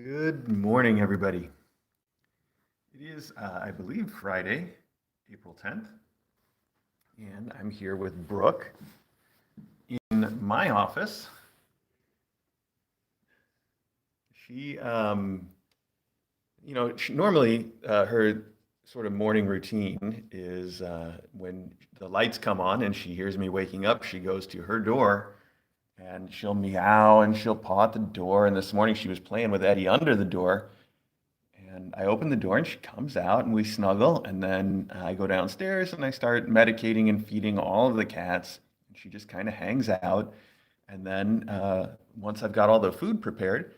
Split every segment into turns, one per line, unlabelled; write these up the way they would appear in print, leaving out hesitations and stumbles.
Good morning, everybody. It is, I believe, Friday, April 10th, and I'm here with Brooke in my office. She, normally her sort of morning routine is when the lights come on and she hears me waking up, she goes to her door and she'll meow and she'll paw at the door. And this morning she was playing with Eddie under the door. And I open the door and she comes out and we snuggle. And then I go downstairs and I start medicating and feeding all of the cats. And she just kind of hangs out. And then once I've got all the food prepared,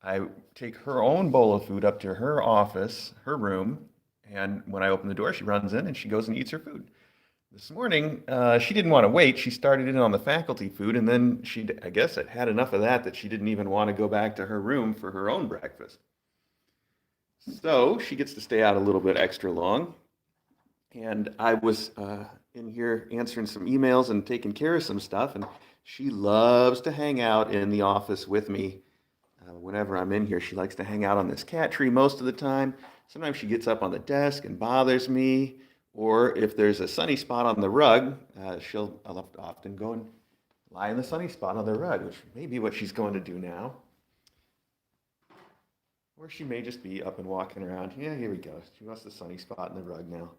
I take her own bowl of food up to her office, her room. And when I open the door, she runs in and she goes and eats her food. This morning, she didn't want to wait. She started in on the faculty food, and then I guess, had enough of that she didn't even want to go back to her room for her own breakfast. So she gets to stay out a little bit extra long. And I was in here answering some emails and taking care of some stuff. And she loves to hang out in the office with me. Whenever I'm in here, she likes to hang out on this cat tree most of the time. Sometimes she gets up on the desk and bothers me. Or if there's a sunny spot on the rug, I'll often go and lie in the sunny spot on the rug, which may be what she's going to do now. Or she may just be up and walking around. Yeah, here we go. She wants the sunny spot in the rug now.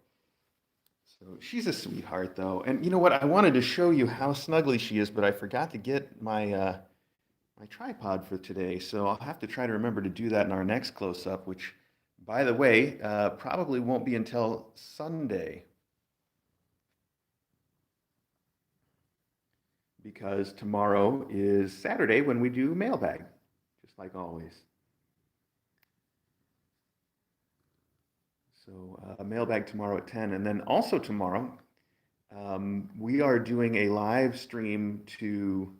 So she's a sweetheart, though. And you know what? I wanted to show you how snuggly she is, but I forgot to get my tripod for today. So I'll have to try to remember to do that in our next close-up, which, by the way, probably won't be until Sunday. Because tomorrow is Saturday when we do mailbag, just like always. So mailbag tomorrow at 10. And then also tomorrow, we are doing a live stream to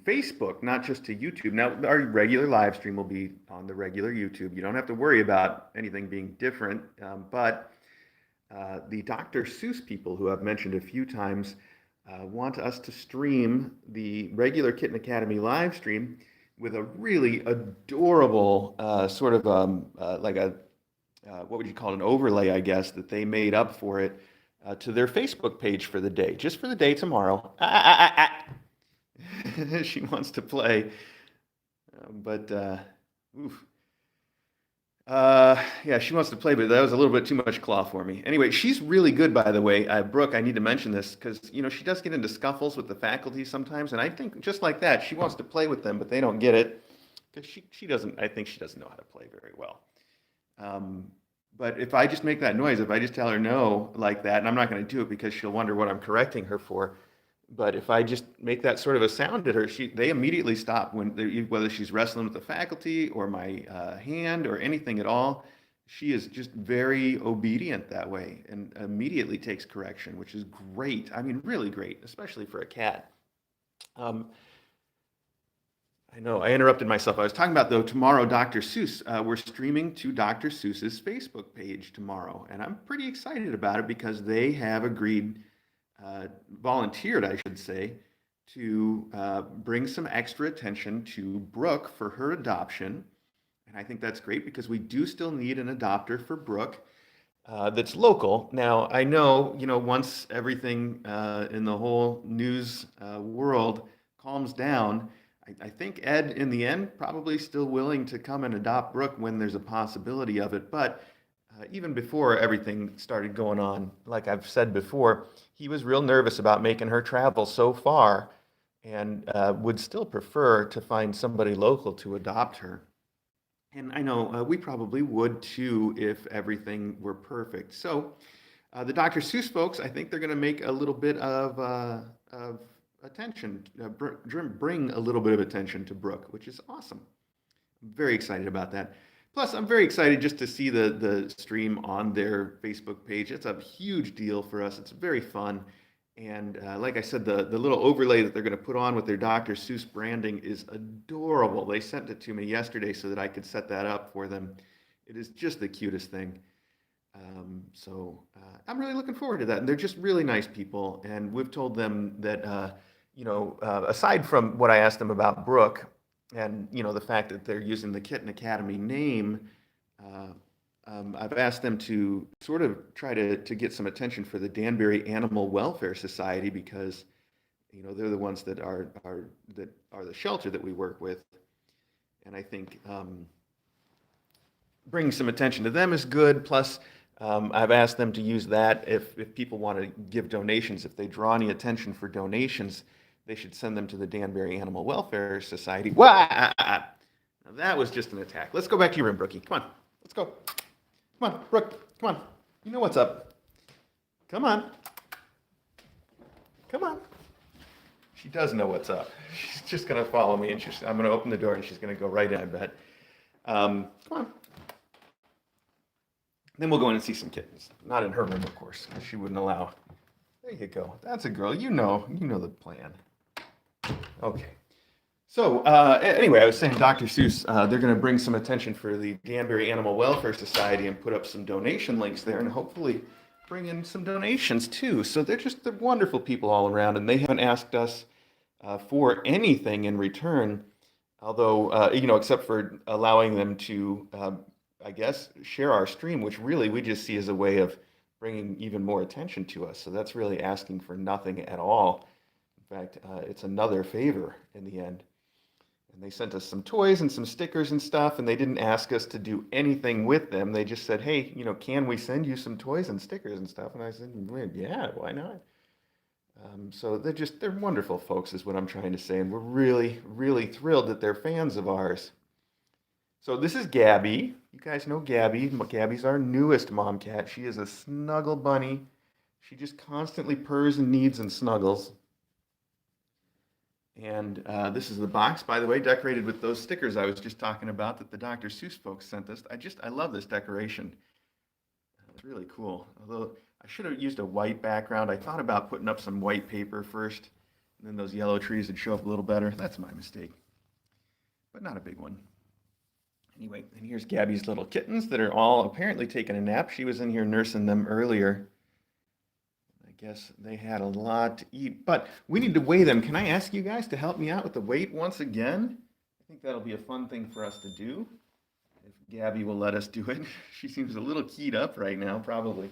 Facebook, not just to YouTube. Now, our regular live stream will be on the regular YouTube. You don't have to worry about anything being different. But the Dr. Seuss people, who I've mentioned a few times, want us to stream the regular Kitten Academy live stream with a really adorable sort of like a what would you call it, an overlay, I guess, that they made up for it to their Facebook page for the day, just for the day tomorrow. She wants to play, but oof. Yeah, she wants to play, but that was a little bit too much claw for me. Anyway, she's really good, by the way. Brooke, I need to mention this because, she does get into scuffles with the faculty sometimes. And I think just like that, she wants to play with them, but they don't get it because she doesn't, I think she doesn't know how to play very well. But if I just make that noise, if I just tell her no like that, and I'm not going to do it because she'll wonder what I'm correcting her for. But if I just make that sort of a sound at her, they immediately stop whether she's wrestling with the faculty or my hand or anything at all. She is just very obedient that way and immediately takes correction, which is great. I mean, really great, especially for a cat. I know I interrupted myself. I was talking about, though, tomorrow, Dr. Seuss. We're streaming to Dr. Seuss's Facebook page tomorrow. And I'm pretty excited about it because they have agreed, volunteered, I should say, to bring some extra attention to Brooke for her adoption. And I think that's great because we do still need an adopter for Brooke that's local. Now, I know, once everything in the whole news world calms down, I think Ed, in the end, probably still willing to come and adopt Brooke when there's a possibility of it. But even before everything started going on, like I've said before, he was real nervous about making her travel so far and would still prefer to find somebody local to adopt her. And I know we probably would too if everything were perfect. So the Dr. Seuss folks, I think they're going to make a little bit of attention, bring a little bit of attention to Brooke, which is awesome. I'm very excited about that. Plus, I'm very excited just to see the stream on their Facebook page. It's a huge deal for us. It's very fun. And like I said, the little overlay that they're going to put on with their Dr. Seuss branding is adorable. They sent it to me yesterday so that I could set that up for them. It is just the cutest thing. So I'm really looking forward to that. And they're just really nice people. And we've told them that, aside from what I asked them about Brooke, And the fact that they're using the Kitten Academy name, uh, I've asked them to sort of try to get some attention for the Danbury Animal Welfare Society, because they're the ones that are the shelter that we work with, and I think bringing some attention to them is good. Plus, I've asked them to use that if people want to give donations, if they draw any attention for donations, they should send them to the Danbury Animal Welfare Society. Wah! Now that was just an attack. Let's go back to your room, Brookie. Come on. Let's go. Come on, Brooke. Come on. You know what's up. Come on. Come on. She does know what's up. She's just going to follow me, and I'm going to open the door, and she's going to go right in, I bet. Come on. Then we'll go in and see some kittens. Not in her room, of course. She wouldn't allow. There you go. That's a girl. You know the plan. Okay. So anyway, I was saying Dr. Seuss, they're going to bring some attention for the Danbury Animal Welfare Society and put up some donation links there, and hopefully bring in some donations too. So they're wonderful people all around, and they haven't asked us for anything in return, although, except for allowing them to, I guess, share our stream, which really we just see as a way of bringing even more attention to us. So that's really asking for nothing at all. In fact, it's another favor in the end. And they sent us some toys and some stickers and stuff, and they didn't ask us to do anything with them. They just said, hey, can we send you some toys and stickers and stuff? And I said, yeah, why not? So they're wonderful folks is what I'm trying to say. And we're really, really thrilled that they're fans of ours. So this is Gabby. You guys know Gabby. Gabby's our newest mom cat. She is a snuggle bunny. She just constantly purrs and needs and snuggles. And this is the box, by the way, decorated with those stickers I was just talking about that the Dr. Seuss folks sent us. I love this decoration. It's really cool. Although I should have used a white background. I thought about putting up some white paper first, and then those yellow trees would show up a little better. That's my mistake, but not a big one. Anyway, and here's Gabby's little kittens that are all apparently taking a nap. She was in here nursing them earlier. I guess they had a lot to eat, but we need to weigh them. Can I ask you guys to help me out with the weight once again? I think that'll be a fun thing for us to do, if Gabby will let us do it. She seems a little keyed up right now, probably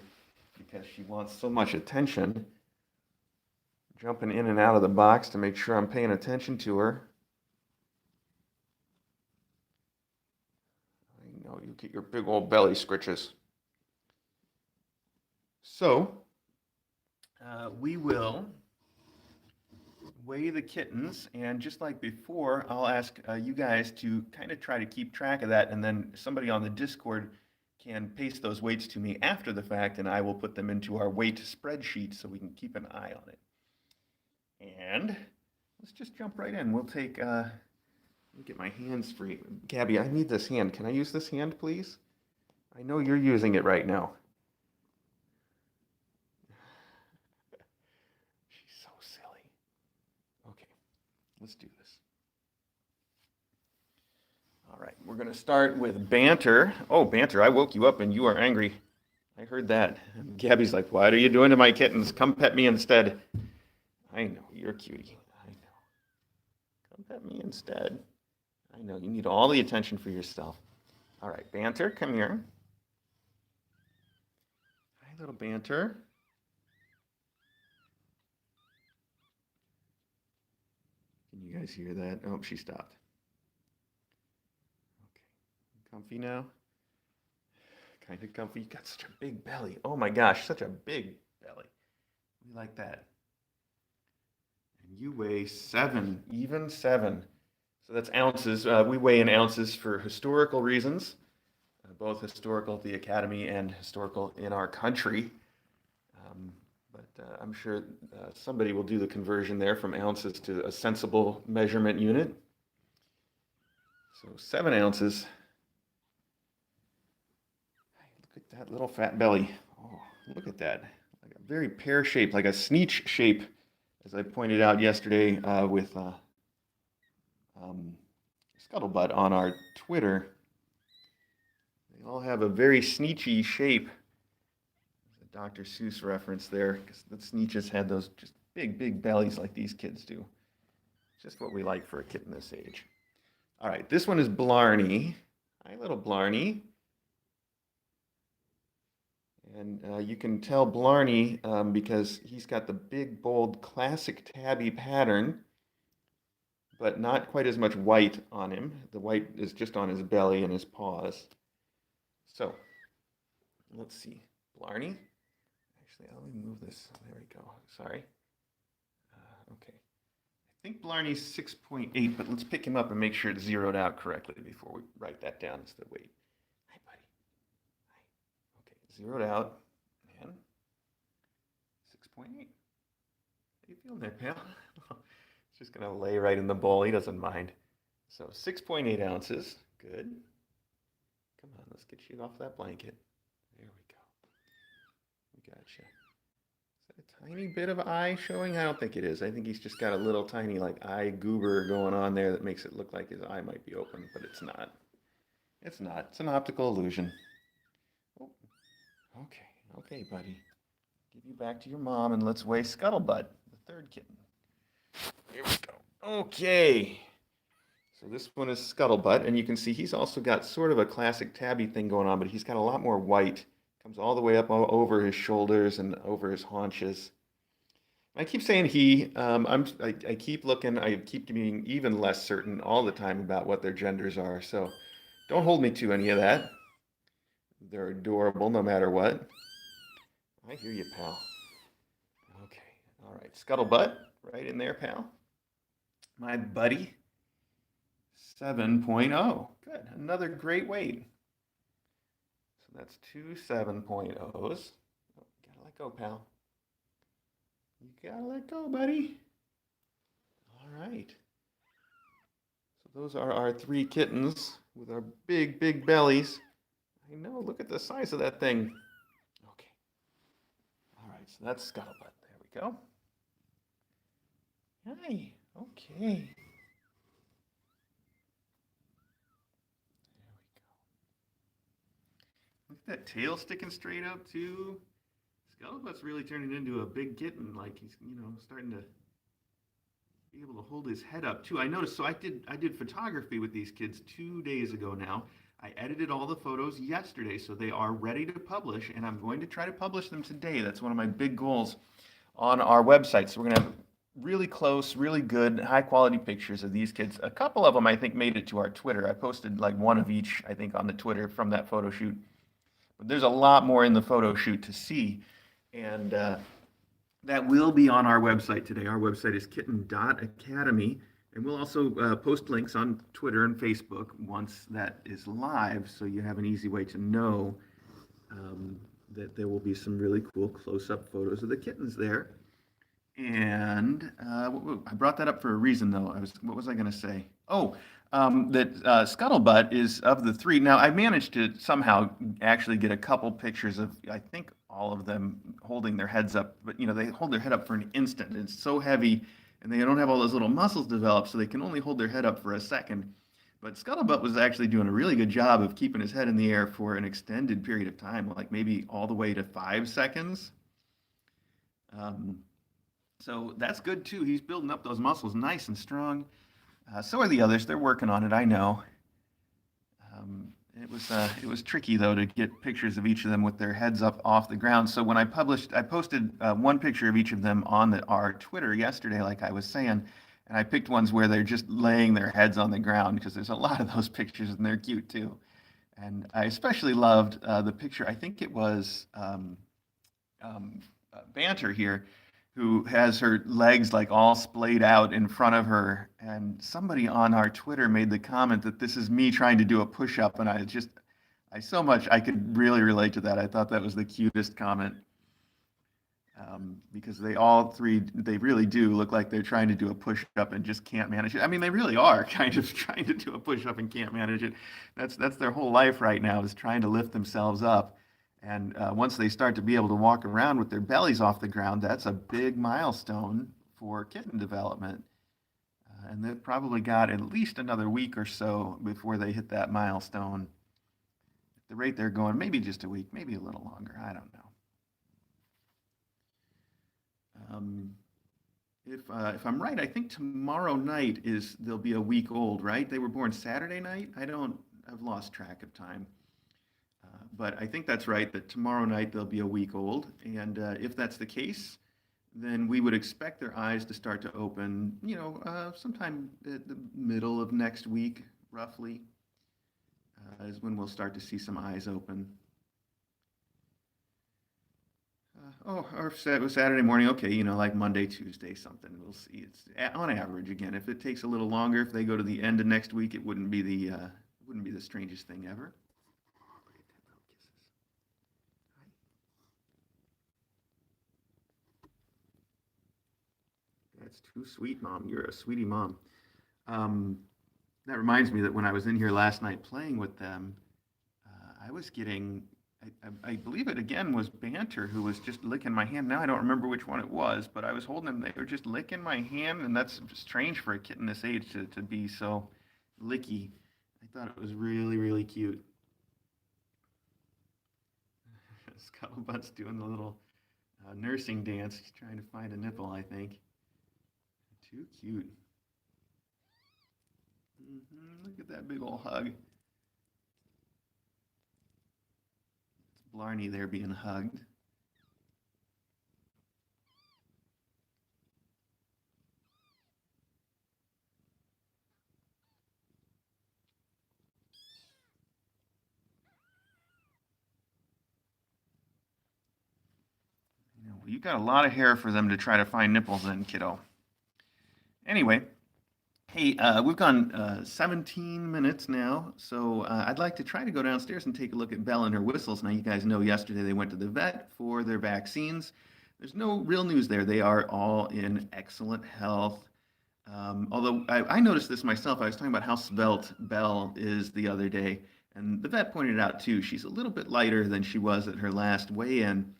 because she wants so much attention. Jumping in and out of the box to make sure I'm paying attention to her. I know, you get your big old belly scritches. So, we will weigh the kittens, and just like before, I'll ask you guys to kind of try to keep track of that, and then somebody on the Discord can paste those weights to me after the fact, and I will put them into our weight spreadsheet so we can keep an eye on it. And let's just jump right in. We'll take, let me get my hands free. Gabby, I need this hand. Can I use this hand, please? I know you're using it right now. Let's do this. All right, we're going to start with Banter. Oh, Banter, I woke you up and you are angry. I heard that. Gabby's like, what are you doing to my kittens? Come pet me instead. I know, you're a cutie. I know. Come pet me instead. I know, you need all the attention for yourself. All right, Banter, come here. Hi, little Banter. Can you guys hear that? Oh, she stopped. Okay. Comfy now? Kind of comfy. You got such a big belly. Oh my gosh, such a big belly. We like that. And you weigh 7, even 7. So that's ounces. We weigh in ounces for historical reasons, both historical at the Academy and historical in our country. But I'm sure somebody will do the conversion there from ounces to a sensible measurement unit. So 7 ounces. Look at that little fat belly. Oh, look at that. Like a very pear-shaped, like a sneetch shape, as I pointed out yesterday with Scuttlebutt on our Twitter. They all have a very sneetchy shape. Dr. Seuss reference there, because the Sneetches had those just big bellies like these kids do. Just what we like for a kitten this age. All right, this one is Blarney. Hi, little Blarney. And you can tell Blarney because he's got the big, bold, classic tabby pattern, but not quite as much white on him. The white is just on his belly and his paws. So let's see. Blarney. Actually, let me move this. There we go. Sorry. Okay. I think Blarney's 6.8, but let's pick him up and make sure it's zeroed out correctly before we write that down as the weight. Hi, buddy. Hi. Okay, zeroed out. And 6.8. How you feeling there, pal? It's just going to lay right in the bowl. He doesn't mind. So 6.8 ounces. Good. Come on, let's get you off that blanket. There we go. We gotcha. Is that a tiny bit of eye showing? I don't think it is. I think he's just got a little tiny like eye goober going on there that makes it look like his eye might be open, but it's not. It's not. It's an optical illusion. Oh, okay. Okay, buddy. Give you back to your mom and let's weigh Scuttlebutt, the third kitten. Here we go. Okay. So this one is Scuttlebutt, and you can see he's also got sort of a classic tabby thing going on, but he's got a lot more white. Comes all the way up over his shoulders and over his haunches. I keep saying he. I keep looking. I keep being even less certain all the time about what their genders are. So don't hold me to any of that. They're adorable no matter what. I hear you, pal. Okay. All right. Scuttlebutt, right in there, pal. My buddy. 7.0. Good. Another great weight. So that's two 7.0s. Oh, gotta let go, pal. You gotta let go, buddy. All right. So those are our three kittens with our big, big bellies. I know, look at the size of that thing. Okay. All right, so that's Scuttlebutt. There we go. Hi. Okay. Look at that tail sticking straight up too. Scuttlebutt's really turning into a big kitten. Like he's, starting to be able to hold his head up too. I noticed. So I did photography with these kids 2 days ago now. I edited all the photos yesterday, so they are ready to publish, and I'm going to try to publish them today. That's one of my big goals on our website. So we're gonna have really close, really good, high quality pictures of these kids. A couple of them I think made it to our Twitter. I posted like one of each, I think, on the Twitter from that photo shoot. But there's a lot more in the photo shoot to see, and that will be on our website today. Our website is kitten.academy, and we'll also post links on Twitter and Facebook once that is live, so you have an easy way to know that there will be some really cool close-up photos of the kittens there. And I brought that up for a reason, though. What was I going to say? Oh, that Scuttlebutt is of the three. Now, I managed to somehow actually get a couple pictures of, I think, all of them holding their heads up. But, they hold their head up for an instant. It's so heavy, and they don't have all those little muscles developed, so they can only hold their head up for a second. But Scuttlebutt was actually doing a really good job of keeping his head in the air for an extended period of time, like maybe all the way to 5 seconds. So that's good too. He's building up those muscles nice and strong. So are the others. They're working on it. I know. It was tricky though to get pictures of each of them with their heads up off the ground. So when I posted one picture of each of them on our Twitter yesterday, like I was saying, and I picked ones where they're just laying their heads on the ground because there's a lot of those pictures and they're cute too. And I especially loved the picture. I think it was Banter here, who has her legs like all splayed out in front of her. And somebody on our Twitter made the comment that this is me trying to do a push-up. And I could really relate to that. I thought that was the cutest comment. Because they really do look like they're trying to do a push-up and just can't manage it. I mean, they really are kind of trying to do a push-up and can't manage it. That's their whole life right now, is trying to lift themselves up. And once they start to be able to walk around with their bellies off the ground, that's a big milestone for kitten development. And they've probably got at least another week or so before they hit that milestone. At the rate they're going, maybe just a week, maybe a little longer. I don't know. if I'm right, I think tomorrow night they'll be a week old, right? They were born Saturday night. I've lost track of time. But I think that's right, that tomorrow night they'll be a week old. And if that's the case, then we would expect their eyes to start to open, sometime at the middle of next week, roughly, is when we'll start to see some eyes open. Or Saturday morning, okay, like Monday, Tuesday, something. We'll see. It's on average again. If it takes a little longer, if they go to the end of next week, it wouldn't be the strangest thing ever. That's too sweet, Mom. You're a sweetie mom. Um, that reminds me that when I was in here last night playing with them, I was getting, I believe it again was Banter who was just licking my hand. Now I don't remember which one it was, but I was holding them. They were just licking my hand, and that's strange for a kitten this age to be so licky. I thought it was really, really cute. Scuttlebutt's doing the little nursing dance. He's trying to find a nipple, I think. Too cute. Look at that big old hug. It's Blarney there being hugged. You've got a lot of hair for them to try to find nipples in, kiddo. Anyway, hey, we've gone 17 minutes now, so I'd like to try to go downstairs and take a look at Belle and her whistles. Now, you guys know yesterday they went to the vet for their vaccines. There's no real news there. They are all in excellent health. Although I noticed this myself. I was talking about how svelte Belle is the other day, and the vet pointed out too, she's a little bit lighter than she was at her last weigh-in.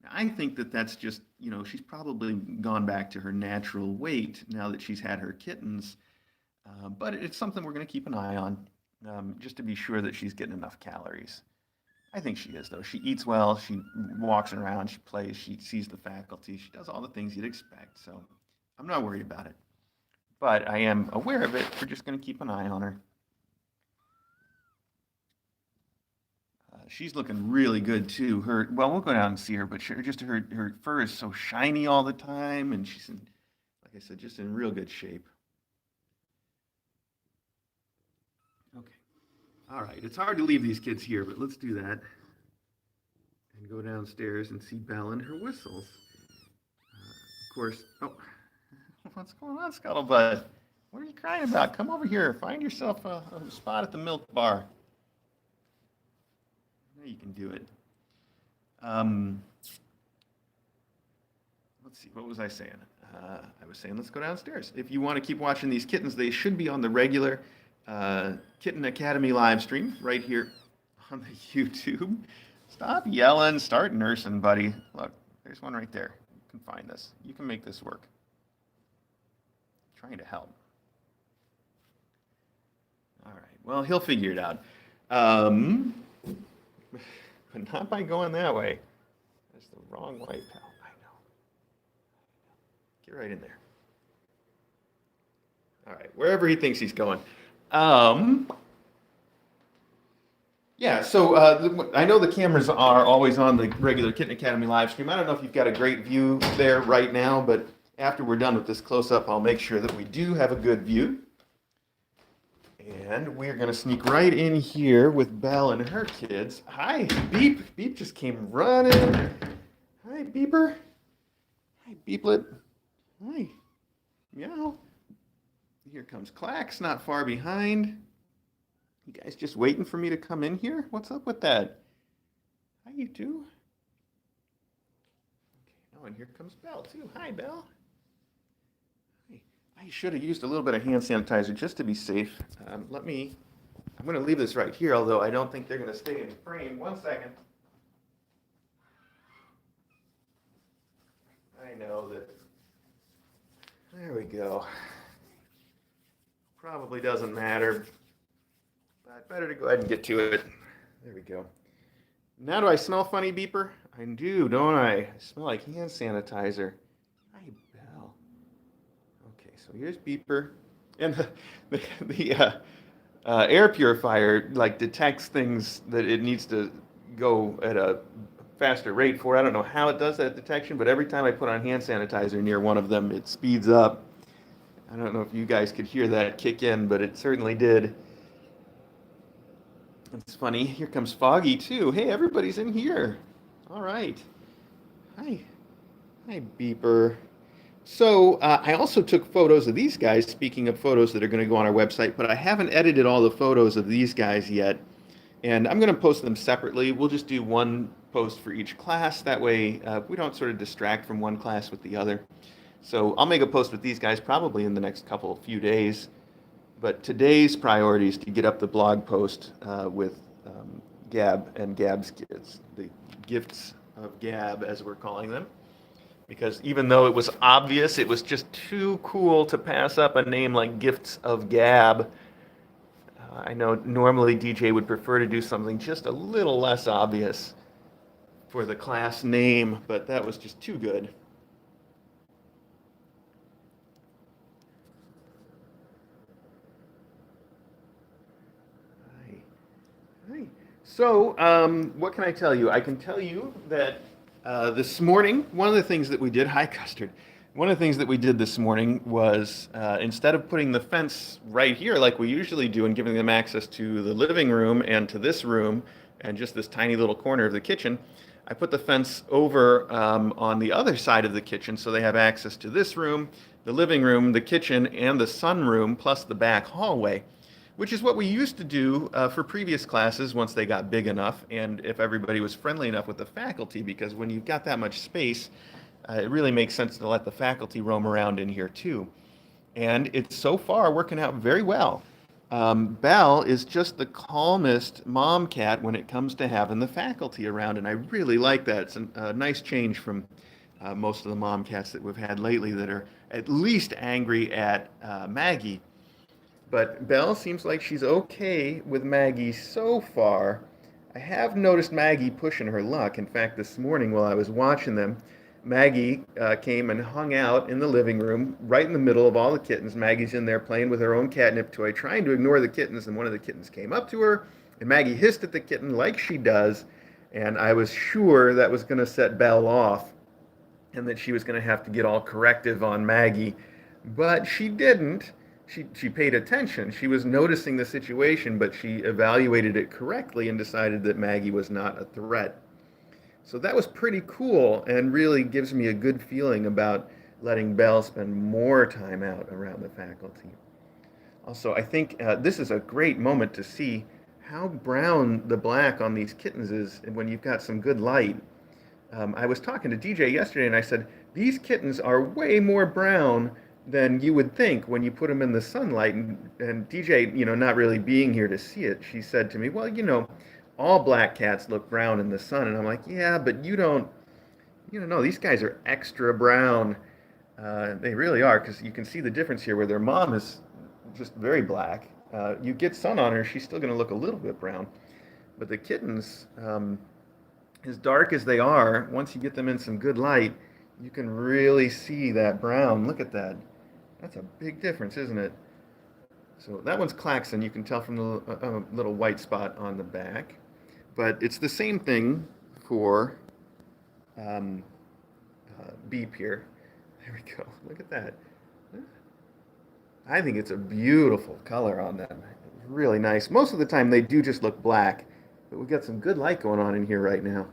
I think that that's just, she's probably gone back to her natural weight now that she's had her kittens. But it's something we're going to keep an eye on, just to be sure that she's getting enough calories. I think she is, though. She eats well, she walks around, she plays, she sees the faculty, she does all the things you'd expect. So I'm not worried about it. But I am aware of it. We're just going to keep an eye on her. She's looking really good too. We'll go down and see her, but her fur is so shiny all the time, and she's in, like I said, just in real good shape. Okay. All right. It's hard to leave these kids here, but let's do that and go downstairs and see Belle and her whistles. Of course. Oh, what's going on, Scuttlebutt? What are you crying about? Come over here. Find yourself a spot at the milk bar. You can do it. Let's see, what was I saying? I was saying let's go downstairs. If you want to keep watching these kittens, they should be on the regular Kitten Academy live stream right here on the YouTube. Stop yelling, start nursing, buddy. Look, there's one right there. You can find this. You can make this work. I'm trying to help. All right, well, he'll figure it out. But not by going that way. That's the wrong way, pal. I know. Get right in there. All right, wherever he thinks he's going. Yeah, so I know the cameras are always on the regular Kitten Academy live stream. I don't know if you've got a great view there right now, but after we're done with this close-up, I'll make sure that we do have a good view. And we're going to sneak right in here with Belle and her kids. Hi, Beep. Beep just came running. Hi, Beeper. Hi, Beeplet. Hi. Meow. Here comes Clax, not far behind. You guys just waiting for me to come in here? What's up with that? Hi, you two. Okay, oh, and here comes Belle, too. Hi, Belle. I should have used a little bit of hand sanitizer just to be safe. I'm going to leave this right here, although I don't think they're going to stay in frame. 1 second. I know that. There we go. Probably doesn't matter, but better to go ahead and get to it. There we go. Now do I smell funny, Beeper? I do, don't I? I smell like hand sanitizer. Hi, Belle. So here's Beeper, and the air purifier like detects things that it needs to go at a faster rate for. I don't know how it does that detection, but every time I put on hand sanitizer near one of them, it speeds up. I don't know if you guys could hear that kick in, but it certainly did. It's funny. Here comes Foggy too. Hey, everybody's in here. All right. Hi. Hi, Beeper. So I also took photos of these guys, speaking of photos that are going to go on our website, but I haven't edited all the photos of these guys yet. And I'm going to post them separately. We'll just do one post for each class. That way we don't sort of distract from one class with the other. So I'll make a post with these guys probably in the next few days. But today's priority is to get up the blog post with Gab and Gab's kids, the gifts of Gab, as we're calling them. Because even though it was obvious, it was just too cool to pass up a name like Gifts of Gab. I know normally DJ would prefer to do something just a little less obvious for the class name, but that was just too good. Hi. Hi. So, what can I tell you? I can tell you that this morning, one of the things that we did, hi Custard, one of the things that we did this morning was instead of putting the fence right here like we usually do and giving them access to the living room and to this room and just this tiny little corner of the kitchen, I put the fence over on the other side of the kitchen so they have access to this room, the living room, the kitchen, and the sunroom, plus the back hallway, which is what we used to do for previous classes once they got big enough and if everybody was friendly enough with the faculty, because when you've got that much space, it really makes sense to let the faculty roam around in here too. And it's so far working out very well. Belle is just the calmest mom cat when it comes to having the faculty around, and I really like that. It's a nice change from most of the mom cats that we've had lately that are at least angry at Maggie. But Belle seems like she's okay with Maggie so far. I have noticed Maggie pushing her luck. In fact, this morning while I was watching them, Maggie came and hung out in the living room right in the middle of all the kittens. Maggie's in there playing with her own catnip toy, trying to ignore the kittens, and one of the kittens came up to her, and Maggie hissed at the kitten like she does, and I was sure that was going to set Belle off and that she was going to have to get all corrective on Maggie, but she didn't. She paid attention. She was noticing the situation, but she evaluated it correctly and decided that Maggie was not a threat. So that was pretty cool and really gives me a good feeling about letting Belle spend more time out around the faculty. Also, I think this is a great moment to see how brown the black on these kittens is when you've got some good light. I was talking to DJ yesterday and I said, these kittens are way more brown than you would think when you put them in the sunlight. And DJ, not really being here to see it, she said to me, well, all black cats look brown in the sun. And I'm like, yeah, but you don't know. These guys are extra brown. They really are, because you can see the difference here where their mom is just very black. You get sun on her, she's still going to look a little bit brown. But the kittens, as dark as they are, once you get them in some good light, you can really see that brown. Look at that. That's a big difference, isn't it? So that one's Klaxon. You can tell from the little white spot on the back. But it's the same thing for Beep here. There we go. Look at that. I think it's a beautiful color on them. Really nice. Most of the time they do just look black, but we've got some good light going on in here right now.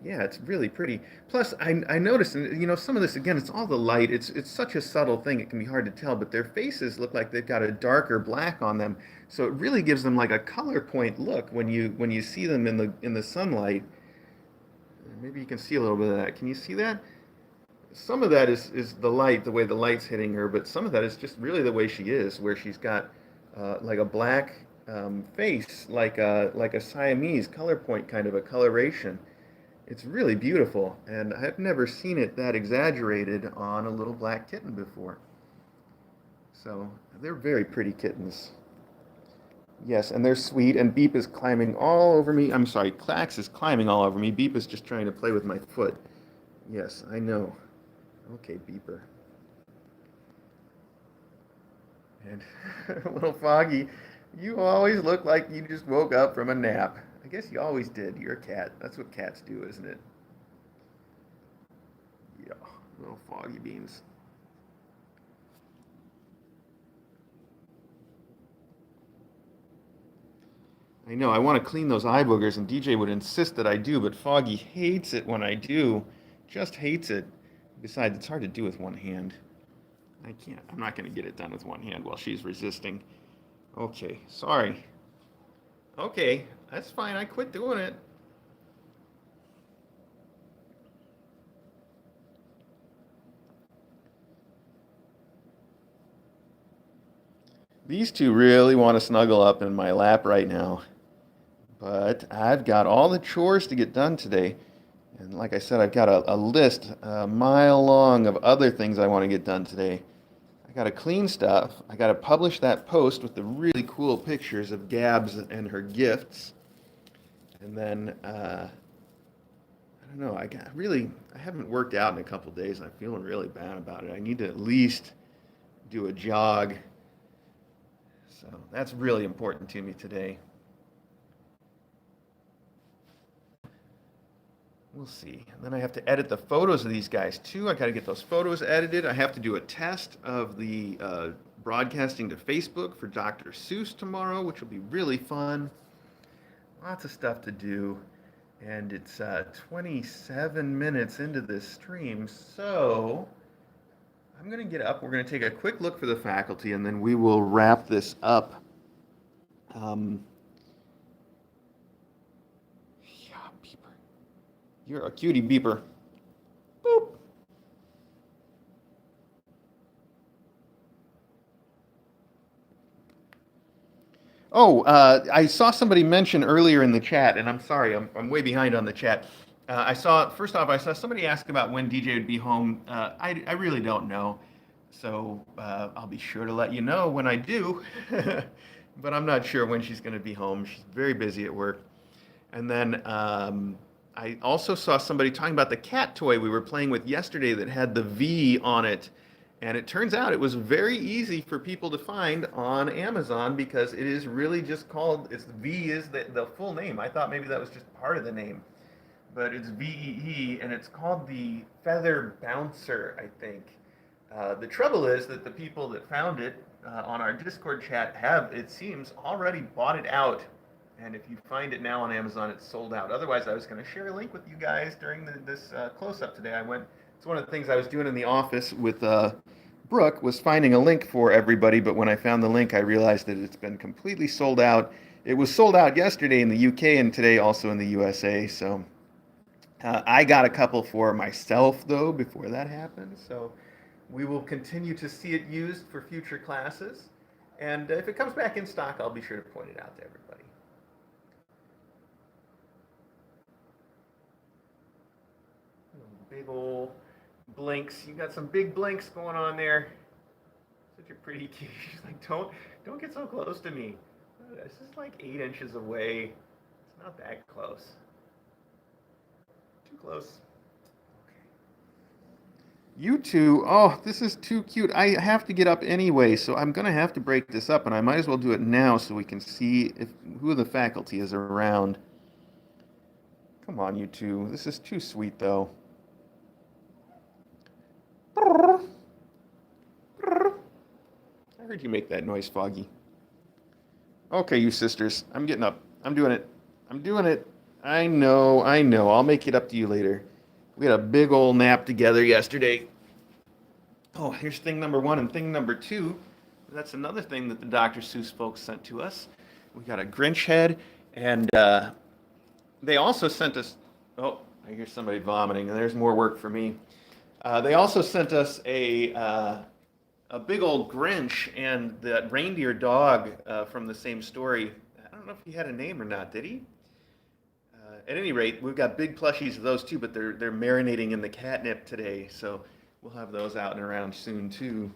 Yeah, it's really pretty. Plus, I noticed, and some of this, again, it's all the light. It's such a subtle thing, it can be hard to tell, but their faces look like they've got a darker black on them. So it really gives them like a color point look when you see them in the sunlight. Maybe you can see a little bit of that. Can you see that? Some of that is the light, the way the light's hitting her, but some of that is just really the way she is, where she's got like a black face, like a Siamese color point kind of a coloration. It's really beautiful, and I've never seen it that exaggerated on a little black kitten before. So they're very pretty kittens. Yes, and they're sweet, and Beep is climbing all over me. I'm sorry, Klax is climbing all over me. Beep is just trying to play with my foot. Yes, I know. Okay, beeper. And little Foggy, you always look like you just woke up from a nap. I guess you always did. You're a cat. That's what cats do, isn't it? Yeah, little Foggy Beans. I know, I want to clean those eye boogers, and DJ would insist that I do, but Foggy hates it when I do. Just hates it. Besides, it's hard to do with one hand. I can't. I'm not going to get it done with one hand while she's resisting. Okay, sorry. Okay, that's fine. I quit doing it. These two really want to snuggle up in my lap right now. But I've got all the chores to get done today. And like I said, I've got a list a mile long of other things I want to get done today. I got to clean stuff. I got to publish that post with the really cool pictures of Gabs and her gifts. And then, I don't know, I haven't worked out in a couple days. I'm feeling really bad about it. I need to at least do a jog. So that's really important to me today. We'll see. And then I have to edit the photos of these guys too. I got to get those photos edited. I have to do a test of the broadcasting to Facebook for Dr. Seuss tomorrow, which will be really fun. Lots of stuff to do. And it's 27 minutes into this stream, so I'm going to get up. We're going to take a quick look for the faculty, and then we will wrap this up. Yeah, beeper. You're a cutie, beeper. Boop. Oh, I saw somebody mention earlier in the chat, and I'm sorry, I'm way behind on the chat. First off, I saw somebody ask about when DJ would be home. I really don't know. So I'll be sure to let you know when I do. But I'm not sure when she's going to be home. She's very busy at work. And then I also saw somebody talking about the cat toy we were playing with yesterday that had the V on it. And it turns out it was very easy for people to find on Amazon because it is really just called, V is the full name. I thought maybe that was just part of the name. But it's VEE, and it's called the Feather Bouncer, I think. The trouble is that the people that found it on our Discord chat have, it seems, already bought it out. And if you find it now on Amazon, it's sold out. Otherwise, I was going to share a link with you guys during this close-up today. It's one of the things I was doing in the office with Brooke, was finding a link for everybody. But when I found the link, I realized that it's been completely sold out. It was sold out yesterday in the UK and today also in the USA. So I got a couple for myself, though, before that happened. So we will continue to see it used for future classes. And if it comes back in stock, I'll be sure to point it out to everybody. Big old blinks. You got some big blinks going on there. Such a pretty kitty. She's like, don't get so close to me. This is like 8 inches away. It's not that close. Too close. You two, oh, this is too cute. I have to get up anyway, so I'm going to have to break this up, and I might as well do it now so we can see who the faculty is around. Come on, you two. This is too sweet, though. I heard you make that noise, Foggy. Okay, you sisters. I'm getting up. I'm doing it. I'm doing it. I know. I'll make it up to you later. We had a big old nap together yesterday. Oh, here's thing number 1 and thing number 2. That's another thing that the Dr. Seuss folks sent to us. We got a Grinch head, and they also sent us... Oh, I hear somebody vomiting, and there's more work for me. They also sent us a big old Grinch and that reindeer dog from the same story. I don't know if he had a name or not, did he? At any rate, we've got big plushies of those too, but they're marinating in the catnip today, so we'll have those out and around soon too.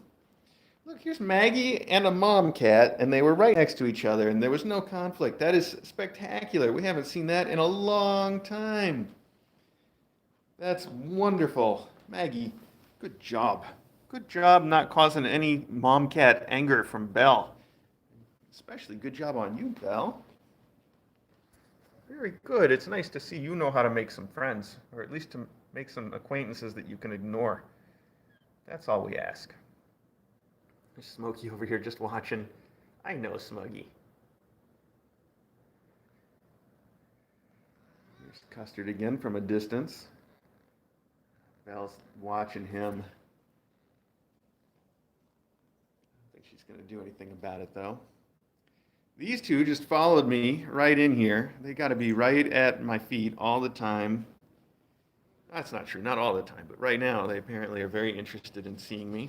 Look, here's Maggie and a mom cat, and they were right next to each other, and there was no conflict. That is spectacular. We haven't seen that in a long time. That's wonderful. Maggie, Good job. Good job not causing any mom cat anger from Belle. Especially good job on you, Belle. Very good. It's nice to see you know how to make some friends, or at least to make some acquaintances that you can ignore. That's all we ask. There's Smokey over here just watching. I know Smuggy. There's Custard again from a distance. Belle's watching him. I don't think she's going to do anything about it, though. These two just followed me right in here. They got to be right at my feet all the time. That's not true, not all the time, but right now they apparently are very interested in seeing me.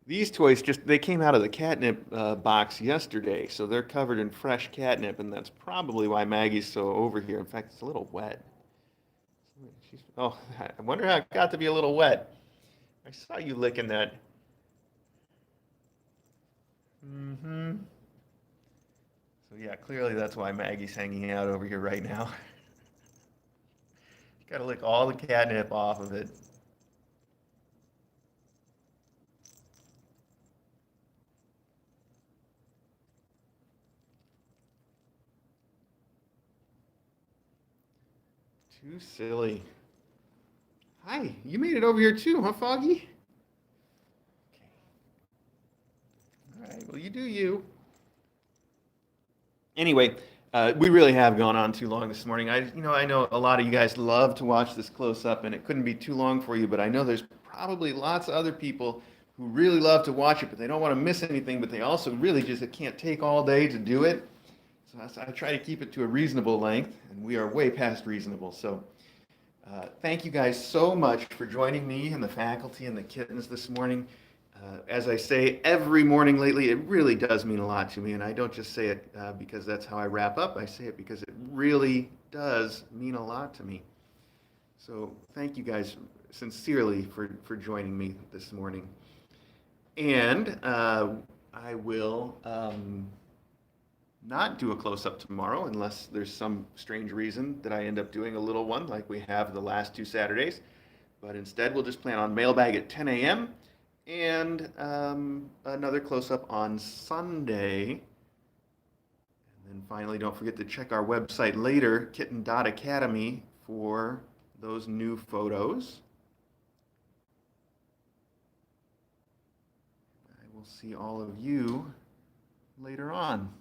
These toys they came out of the catnip box yesterday, so they're covered in fresh catnip, and that's probably why Maggie's so over here. In fact, it's a little wet. Oh, I wonder how it got to be a little wet. I saw you licking that. Mm-hmm. So yeah, clearly that's why Maggie's hanging out over here right now. Got to lick all the catnip off of it. Too silly. Hi, you made it over here too, huh, Foggy? Okay. All right, well, you do you. Anyway, we really have gone on too long this morning. I know a lot of you guys love to watch this close up, and it couldn't be too long for you. But I know there's probably lots of other people who really love to watch it, but they don't want to miss anything. But they also really just can't take all day to do it. So I try to keep it to a reasonable length, and we are way past reasonable. So thank you guys so much for joining me and the faculty and the kittens this morning. As I say every morning lately, it really does mean a lot to me, and I don't just say it because that's how I wrap up. I say it because it really does mean a lot to me. So thank you guys sincerely for joining me this morning. And I will not do a close-up tomorrow unless there's some strange reason that I end up doing a little one like we have the last 2 Saturdays. But instead, we'll just plan on mailbag at 10 a.m. and another close-up on Sunday. And then finally, don't forget to check our website later, kitten.academy, for those new photos. I will see all of you later on.